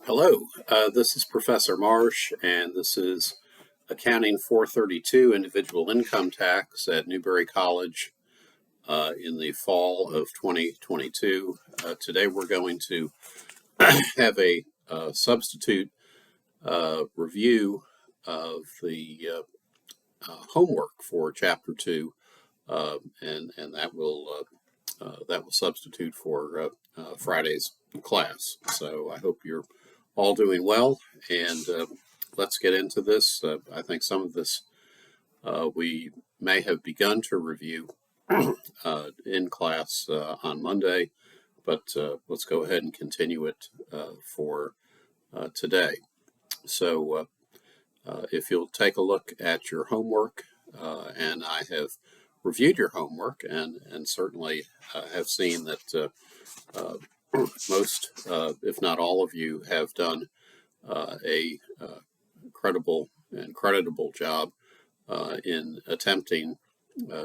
Hello, this is Professor Marsh, and this is Accounting 432 Individual Income Tax at Newberry College in the fall of 2022. Today we're going to have a substitute review of the homework for Chapter 2, and that will substitute for Friday's class. So I hope you're all doing well, and let's get into this. I think some of this we may have begun to review in class on Monday, but let's go ahead and continue it for today. So if you'll take a look at your homework, and I have reviewed your homework and certainly have seen that most, if not all of you, have done a credible and creditable job in attempting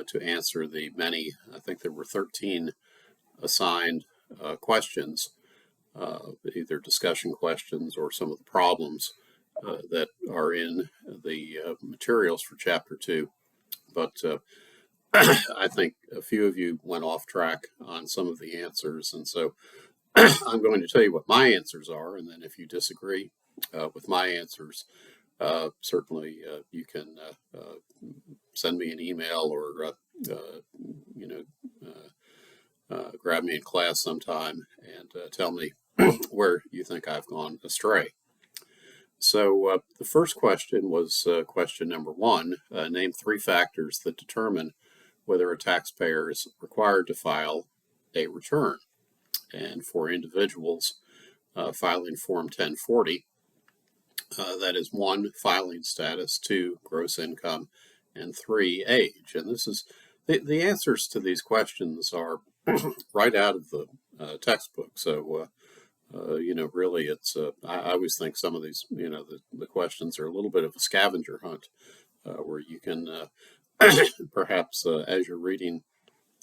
to answer the many, I think there were 13 assigned questions, either discussion questions or some of the problems that are in the materials for Chapter 2. But I think a few of you went off track on some of the answers, and so I'm going to tell you what my answers are, and then if you disagree with my answers, certainly you can send me an email or grab me in class sometime and tell me where you think I've gone astray. So the first question was question number 1. Name 3 factors that determine whether a taxpayer is required to file a return. And for individuals filing Form 1040, that is 1, filing status, 2, gross income, and 3, age. And this is the answers to these questions are right out of the textbook. So really, it's I always think some of these, the questions are a little bit of a scavenger hunt, where you can perhaps as you're reading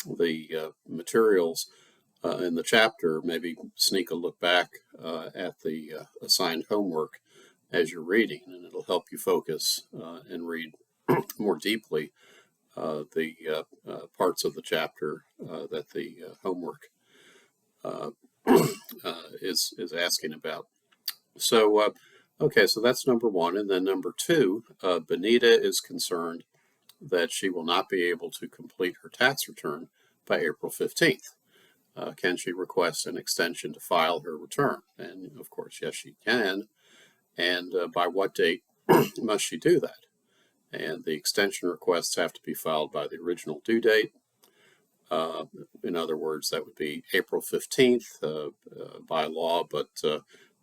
the materials in the chapter, maybe sneak a look back at the assigned homework as you're reading, and it'll help you focus and read more deeply the parts of the chapter that the homework is asking about. So, okay, so that's number 1. And then number 2, Benita is concerned that she will not be able to complete her tax return by April 15th. Can she request an extension to file her return? And of course, yes, she can. And by what date must she do that? And the extension requests have to be filed by the original due date. In other words, that would be April 15th by law, but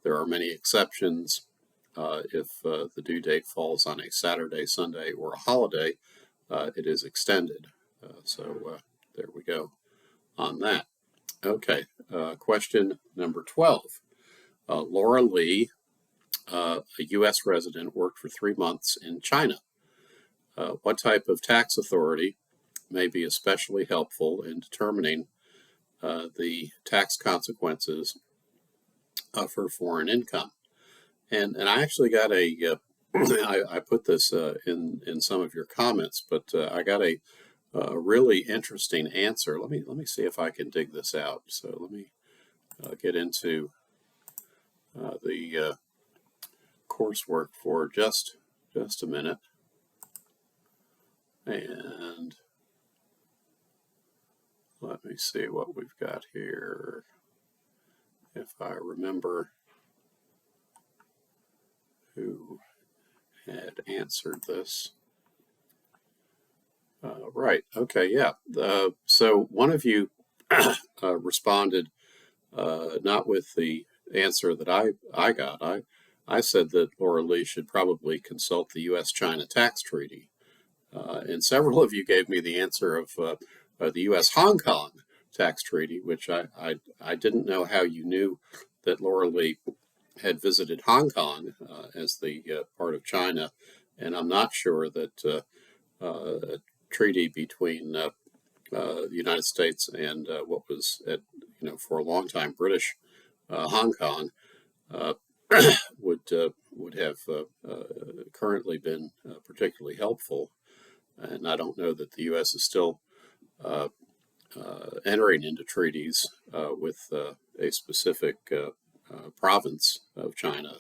there are many exceptions. If the due date falls on a Saturday, Sunday, or a holiday, it is extended. So there we go on that. Okay, question number 12. Laura Lee, a U.S. resident, worked for 3 months in China. What type of tax authority may be especially helpful in determining the tax consequences of her foreign income? And I actually got I put this in some of your comments, but I got a really interesting answer. Let me see if I can dig this out. So let me get into the coursework for just a minute, and let me see what we've got here. If I remember who had answered this. Right. Okay. Yeah. So one of you responded not with the answer that I got. I said that Laura Lee should probably consult the U.S.-China tax treaty. And several of you gave me the answer of the U.S.-Hong Kong tax treaty, which I didn't know how you knew that Laura Lee had visited Hong Kong as the part of China. And I'm not sure that a treaty between the United States and what was for a long time British Hong Kong would have currently been particularly helpful. And I don't know that the U.S. is still entering into treaties with a specific province of China.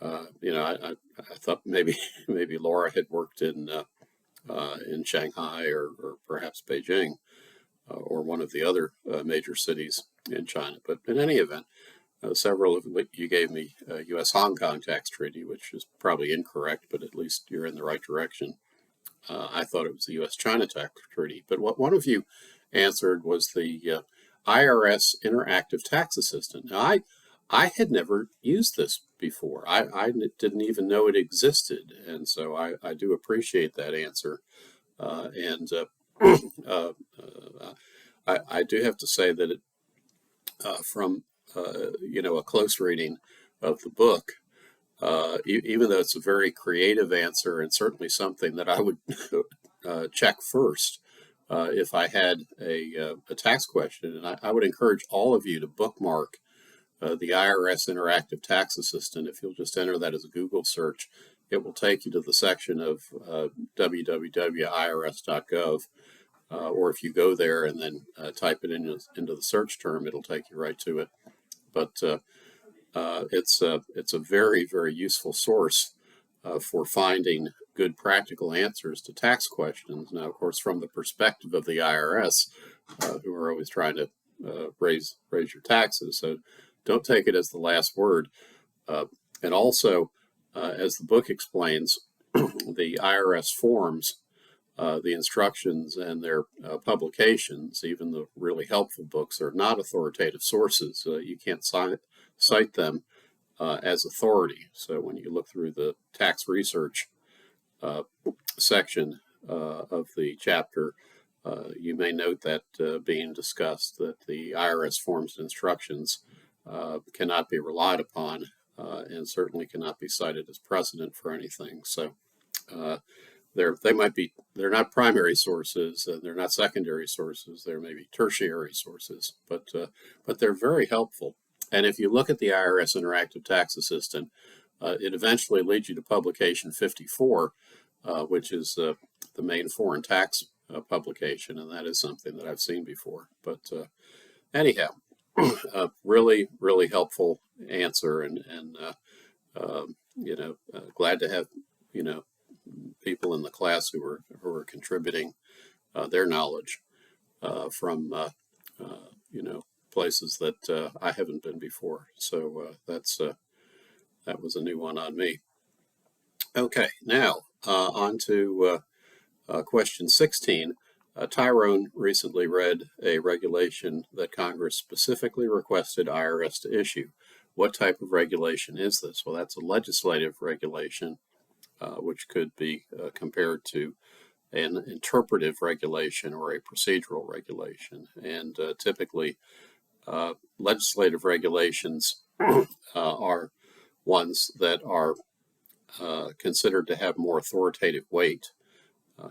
I thought maybe Laura had worked in Shanghai or perhaps Beijing or one of the other major cities in China. But in any event, several of you gave me U.S. Hong Kong tax treaty, which is probably incorrect, but at least you're in the right direction. I thought it was the U.S. China tax treaty. But what one of you answered was the IRS Interactive Tax Assistant. Now, I had never used this before. I didn't even know it existed. And so I do appreciate that answer. And I do have to say that from a close reading of the book, even though it's a very creative answer and certainly something that I would check first if I had a tax question, and I would encourage all of you to bookmark the IRS Interactive Tax Assistant. If you'll just enter that as a Google search, it will take you to the section of www.irs.gov. Or if you go there and then type it into the search term, it'll take you right to it. But it's a very, very useful source for finding good practical answers to tax questions. Now, of course, from the perspective of the IRS, who are always trying to raise your taxes, so don't take it as the last word. And also, as the book explains, the IRS forms, the instructions, and their publications, even the really helpful books, are not authoritative sources. You can't cite them as authority. So when you look through the tax research section of the chapter, you may note that being discussed that the IRS forms and instructions cannot be relied upon and certainly cannot be cited as precedent for anything. So they're not primary sources, they're not secondary sources, they're maybe tertiary sources, but they're very helpful. And if you look at the IRS Interactive Tax Assistant, it eventually leads you to publication 54, which is the main foreign tax publication, and that is something that I've seen before. But anyhow, really, really helpful answer, and glad to have people in the class who are contributing their knowledge from places that I haven't been before. So that was a new one on me. Okay, now on to question 16. Tyrone recently read a regulation that Congress specifically requested IRS to issue. What type of regulation is this? Well, that's a legislative regulation, which could be compared to an interpretive regulation or a procedural regulation. And typically, legislative regulations are ones that are considered to have more authoritative weight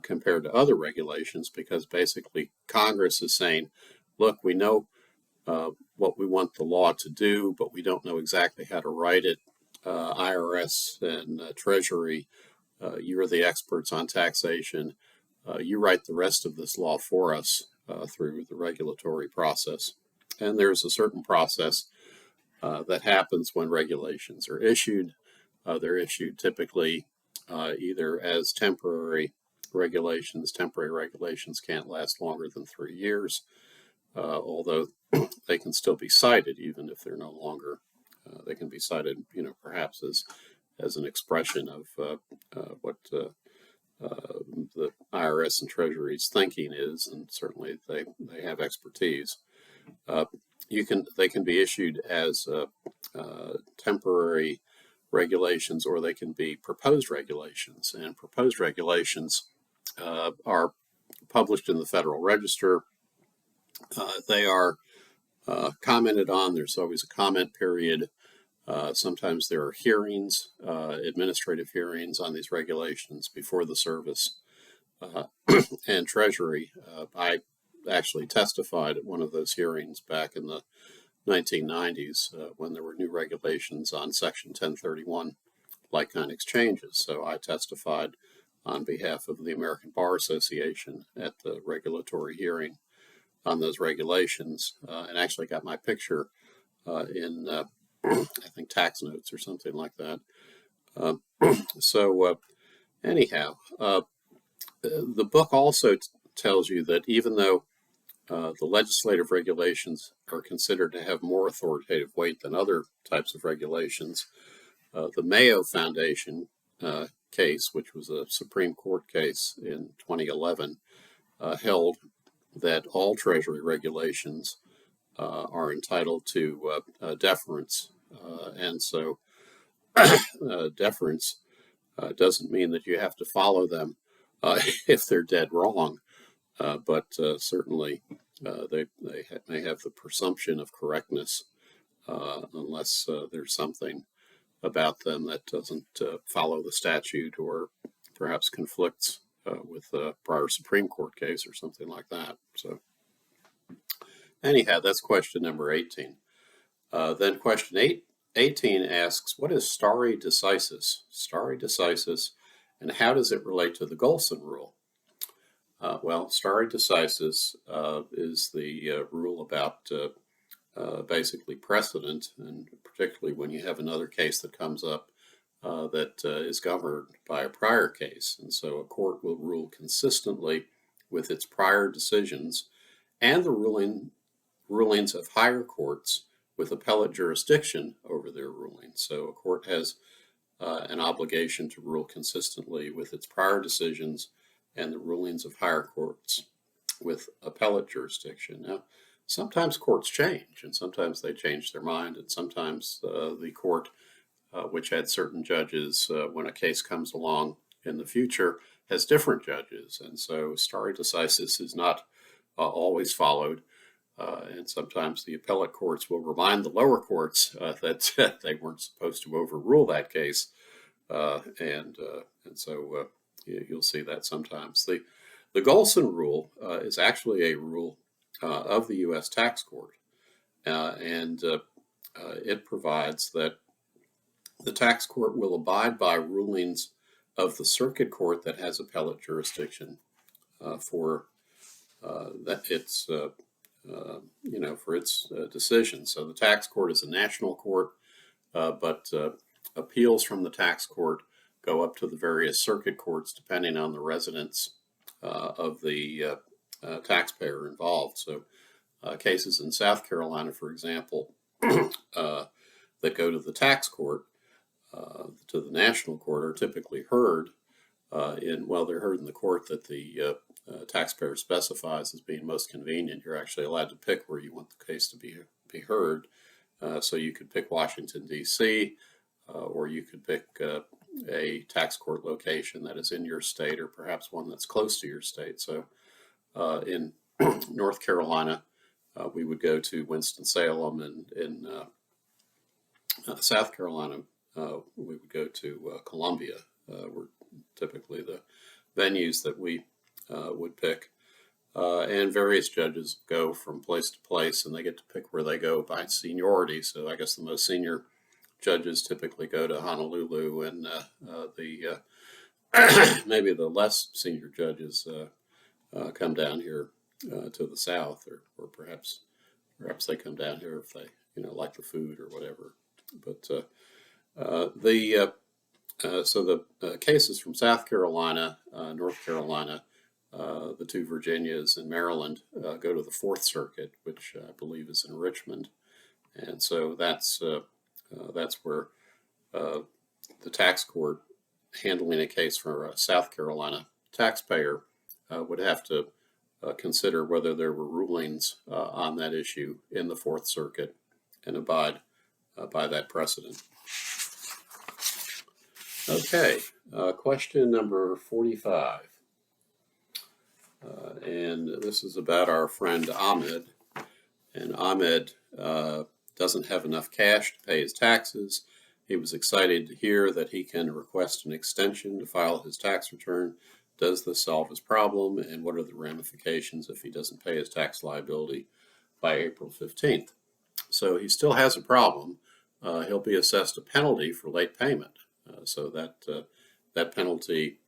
compared to other regulations, because basically Congress is saying, look, we know what we want the law to do, but we don't know exactly how to write it. IRS and Treasury, you're the experts on taxation. You write the rest of this law for us through the regulatory process. And there's a certain process that happens when regulations are issued. They're issued typically either as temporary regulations. Temporary regulations can't last longer than 3 years, although they can still be cited even if they're no longer. They can be cited, perhaps as an expression of what the IRS and Treasury's thinking is, and certainly they have expertise. They can be issued as temporary regulations, or they can be proposed regulations. And proposed regulations are published in the Federal Register. They are commented on. There's always a comment period. Sometimes there are hearings, administrative hearings on these regulations before the service. And Treasury, I actually testified at one of those hearings back in the 1990s when there were new regulations on Section 1031 like-kind exchanges. So I testified on behalf of the American Bar Association at the regulatory hearing on those regulations, and actually got my picture in, I think, tax notes or something like that. So anyhow, the book also tells you that even though the legislative regulations are considered to have more authoritative weight than other types of regulations, the Mayo Foundation case, which was a Supreme Court case in 2011, held that all Treasury regulations are entitled to deference. And so deference doesn't mean that you have to follow them if they're dead wrong, but certainly they may have the presumption of correctness unless there's something about them that doesn't follow the statute or perhaps conflicts with a prior Supreme Court case or something like that. So anyhow, that's question number 18. Then question 18 asks, what is stare decisis? Stare decisis, and how does it relate to the Golson rule? Well, stare decisis is the rule about basically precedent, and particularly when you have another case that comes up that is governed by a prior case. And so a court will rule consistently with its prior decisions and the rulings of higher courts with appellate jurisdiction over their rulings. So a court has an obligation to rule consistently with its prior decisions and the rulings of higher courts with appellate jurisdiction. Now, sometimes courts change, and sometimes they change their mind, and sometimes the court, which had certain judges, when a case comes along in the future, has different judges. And so stare decisis is not always followed. And sometimes the appellate courts will remind the lower courts that they weren't supposed to overrule that case. And so you'll see that sometimes. The Golson rule is actually a rule of the U.S. Tax Court, and it provides that the tax court will abide by rulings of the circuit court that has appellate jurisdiction for that its for its decision. So the tax court is a national court, but appeals from the tax court go up to the various circuit courts depending on the residence of the taxpayer involved. So cases in South Carolina, for example, that go to the tax court, to the national court, are typically heard they're heard in the court that the taxpayer specifies as being most convenient. You're actually allowed to pick where you want the case to be heard. So you could pick Washington, D.C., or you could pick a tax court location that is in your state, or perhaps one that's close to your state. So in North Carolina, we would go to Winston-Salem, and in South Carolina, we would go to Columbia, were typically the venues that we would pick. And various judges go from place to place, and they get to pick where they go by seniority. So I guess the most senior judges typically go to Honolulu, and the maybe the less senior judges come down here to the south, or perhaps they come down here if they like the food or whatever. But so the cases from South Carolina, North Carolina, the two Virginias, and Maryland go to the Fourth Circuit, which I believe is in Richmond, and so that's where the tax court handling a case for a South Carolina taxpayer would have to consider whether there were rulings on that issue in the Fourth Circuit and abide by that precedent. Okay, question number 45. And this is about our friend Ahmed. And Ahmed doesn't have enough cash to pay his taxes. He was excited to hear that he can request an extension to file his tax return. Does this solve his problem? And what are the ramifications if he doesn't pay his tax liability by April 15th? So he still has a problem. He'll be assessed a penalty for late payment. So that penalty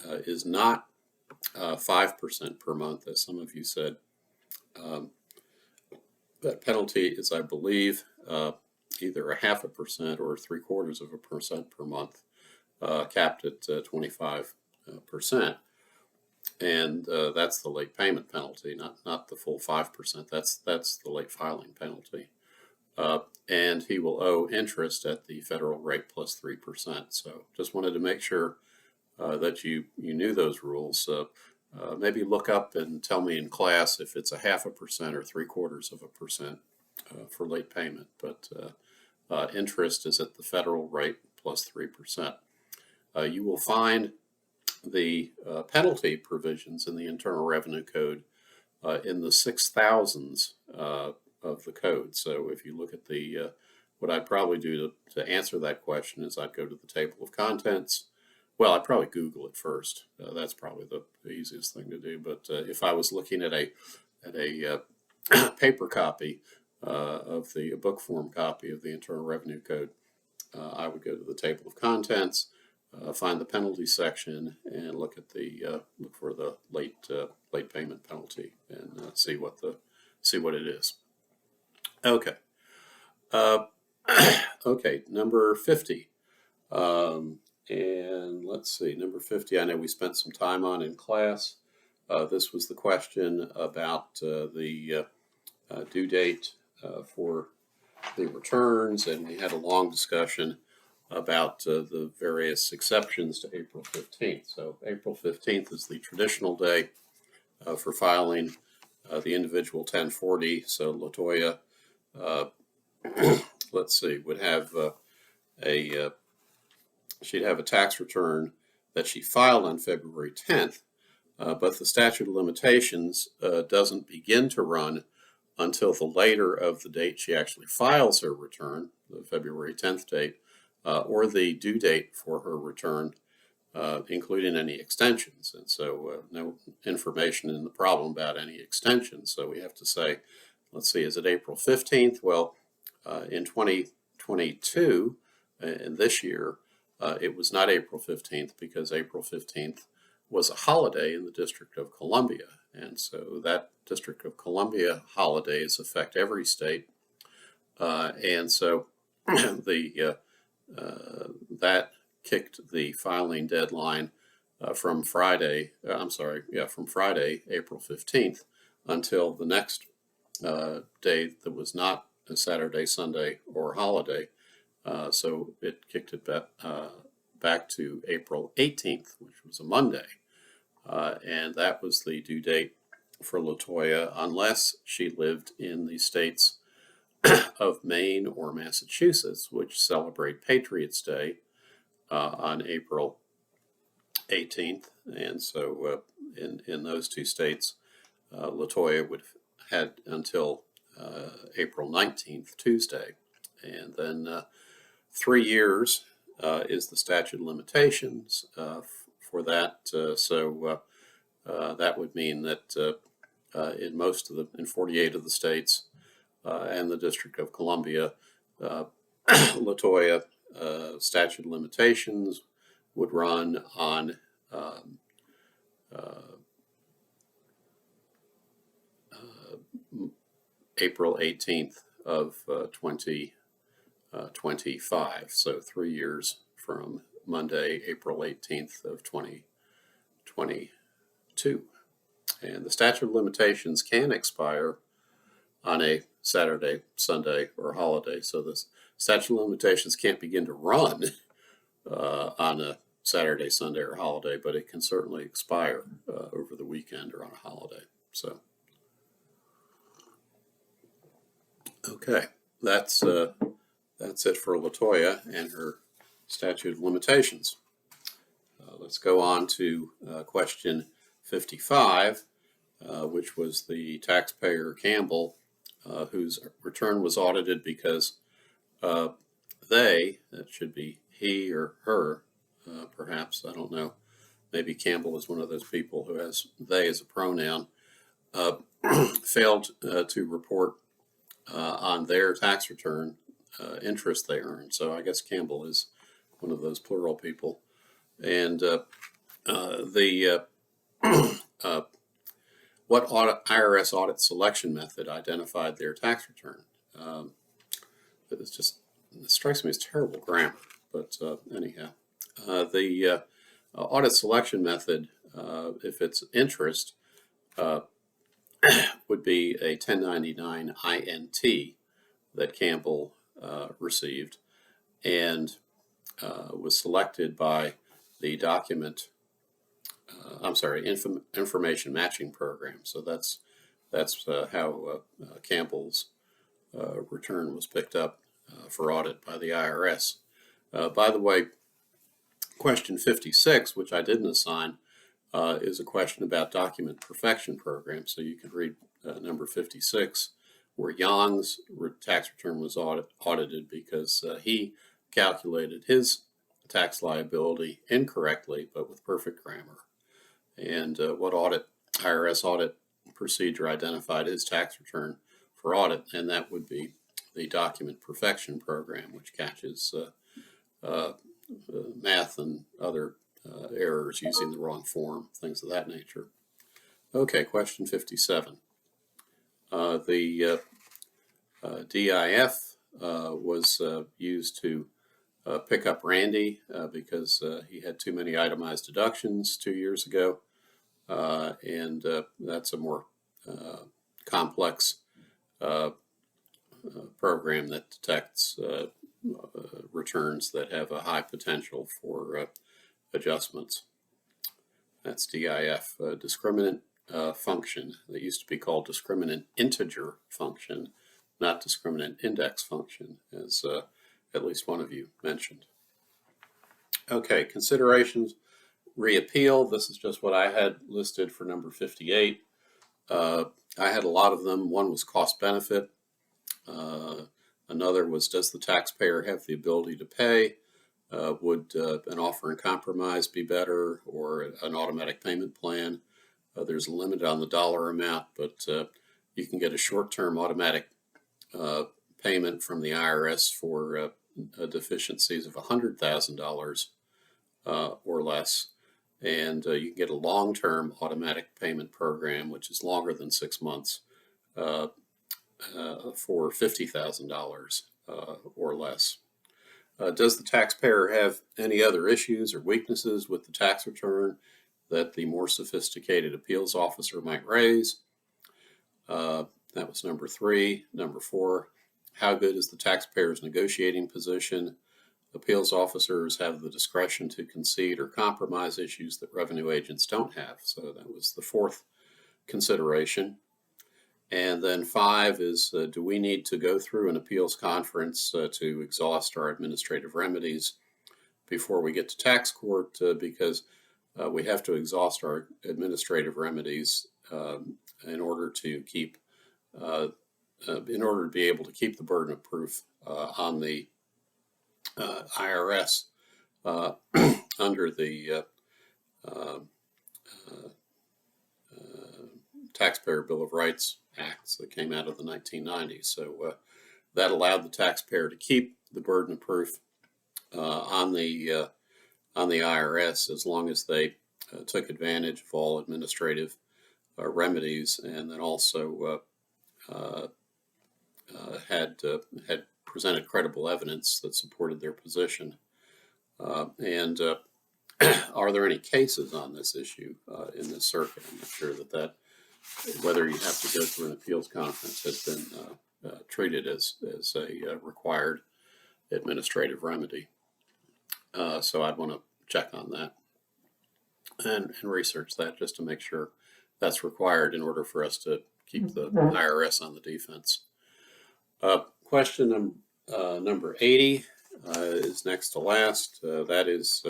is not 5% per month, as some of you said. Um, that penalty is, I believe, either 0.5% or 0.75% per month, capped at 25%. And that's the late payment penalty, not the full 5%. That's the late filing penalty. And he will owe interest at the federal rate plus 3%. So just wanted to make sure that you knew those rules. Maybe look up and tell me in class if it's 0.5% or 0.75% for late payment. But interest is at the federal rate plus 3%. You will find the penalty provisions in the Internal Revenue Code in the 6,000s of the code. So if you look at the, what I'd probably do to answer that question is I'd go to the table of contents. Well, I'd probably Google it first. That's probably the easiest thing to do. But if I was looking at a paper copy of the book form copy of the Internal Revenue Code, I would go to the table of contents, find the penalty section, and look at the look for the late payment penalty and see what it is. Okay. Okay, number 50. And let's see, number 50, I know we spent some time on in class. This was the question about the due date for the returns, and we had a long discussion about the various exceptions to April 15th. So April 15th is the traditional day for filing the individual 1040. So LaToya, let's see, would have she'd have a tax return that she filed on February 10th, but the statute of limitations doesn't begin to run until the later of the date she actually files her return, the February 10th date, or the due date for her return, including any extensions. And so no information in the problem about any extensions. So we have to say, let's see, is it April 15th? Well, in 2022, in this year, it was not April 15th because April 15th was a holiday in the District of Columbia. And so that District of Columbia holidays affect every state. And so that kicked the filing deadline from Friday, from Friday, April 15th, until the next day that was not a Saturday, Sunday, or holiday. So it kicked it back to April 18th, which was a Monday. And that was the due date for LaToya, unless she lived in the states of Maine or Massachusetts, which celebrate Patriots' Day on April 18th. And so in those two states, LaToya would have had until April 19th, Tuesday. And then 3 years is the statute of limitations for that. So that would mean that in 48 of the states and the District of Columbia, LaToya statute of limitations would run on April 18th of 2025. So 3 years from Monday, April 18th of 2022. And the statute of limitations can expire on a Saturday, Sunday, or holiday. So the statute of limitations can't begin to run on a Saturday, Sunday, or holiday, but it can certainly expire over the weekend or on a holiday. So, okay, that's it for LaToya and her statute of limitations. Let's go on to question 55, which was the taxpayer Campbell, whose return was audited because that should be he or her, perhaps, I don't know. Maybe Campbell is one of those people who has they as a pronoun, failed to report on their tax return interest they earn. So I guess Campbell is one of those plural people. And the what IRS audit selection method identified their tax return? It strikes me as terrible grammar, but anyhow. The audit selection method, if it's interest, would be a 1099 INT that Campbell received and was selected by the information matching program. So that's how Campbell's return was picked up for audit by the IRS. By the way, question 56, which I didn't assign, is a question about document perfection program. So you can read number 56, where Yang's tax return was audited because he calculated his tax liability incorrectly, but with perfect grammar. And what IRS audit procedure identified his tax return for audit, and that would be the document perfection program, which catches math and other errors using the wrong form, things of that nature. Okay, question 57. The DIF was used to pick up Randy because he had too many itemized deductions 2 years ago, and that's a more complex program that detects returns that have a high potential for adjustments. That's DIF. Discriminant function that used to be called discriminant integer function, not discriminant index function, as at least one of you mentioned. Okay, considerations. Reappeal. This is just what I had listed for number 58. I had a lot of them. One was cost benefit. Another was, does the taxpayer have the ability to pay? Would an offer in compromise be better, or an automatic payment plan? There's a limit on the dollar amount, but you can get a short-term automatic payment from the IRS for deficiencies of $100,000 or less. And you can get a long-term automatic payment program, which is longer than 6 months, for $50,000 or less. Does the taxpayer have any other issues or weaknesses with the tax return that the more sophisticated appeals officer might raise? That was number 3. Number 4, how good is the taxpayer's negotiating position? Appeals officers have the discretion to concede or compromise issues that revenue agents don't have. So that was the 4th consideration. And then 5 is, do we need to go through an appeals conference to exhaust our administrative remedies before we get to tax court? Because we have to exhaust our administrative remedies in order to keep, in order to be able to keep the burden of proof on the IRS under the Taxpayer Bill of Rights Acts that came out of the 1990s. So that allowed the taxpayer to keep the burden of proof on the IRS as long as they took advantage of all administrative remedies, and then also had presented credible evidence that supported their position. And are there any cases on this issue in this circuit? I'm not sure that whether you have to go through an appeals conference has been treated as a required administrative remedy. So I'd want to check on that and research that just to make sure that's required in order for us to keep the IRS on the defense. Question number 80 is next to last. That is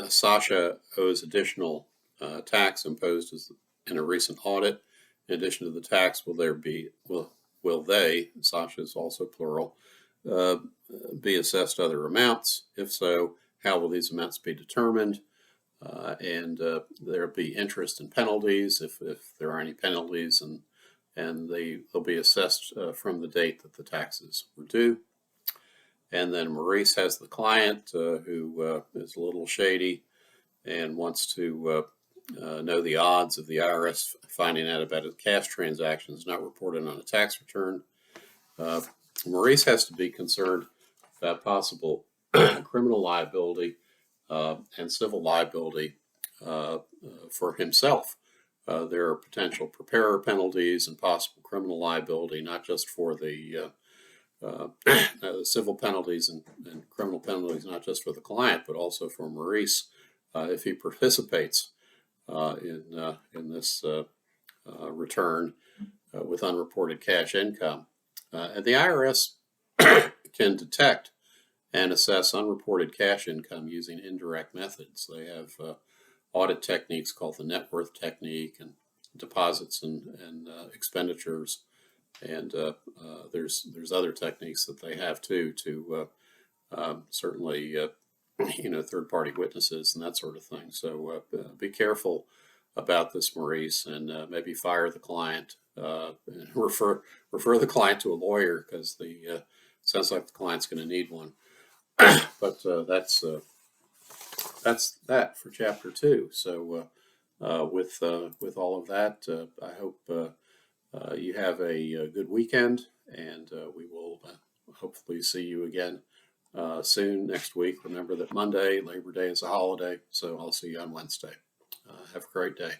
Sasha owes additional tax imposed in a recent audit. In addition to the tax, will they, Sasha is also plural, be assessed other amounts? If so, how will these amounts be determined? And there'll be interest and penalties if there are any penalties, and and they'll be assessed from the date that the taxes were due. And then Maurice has the client who is a little shady and wants to know the odds of the IRS finding out about his cash transactions not reported on a tax return. Maurice has to be concerned about possible criminal liability and civil liability for himself. There are potential preparer penalties and possible criminal liability, not just for the civil penalties and criminal penalties, not just for the client, but also for Maurice if he participates in this return with unreported cash income. And the IRS can detect and assess unreported cash income using indirect methods. They have audit techniques called the net worth technique, and deposits and expenditures, and there's other techniques that they have too to certainly third-party witnesses and that sort of thing. So be careful about this, Maurice, and maybe fire the client and refer the client to a lawyer, because the sounds like the client's going to need one. But that's that for chapter 2. So with all of that, I hope you have a good weekend, and we will hopefully see you again soon next week. Remember that Monday, Labor Day, is a holiday, so I'll see you on Wednesday. Have a great day.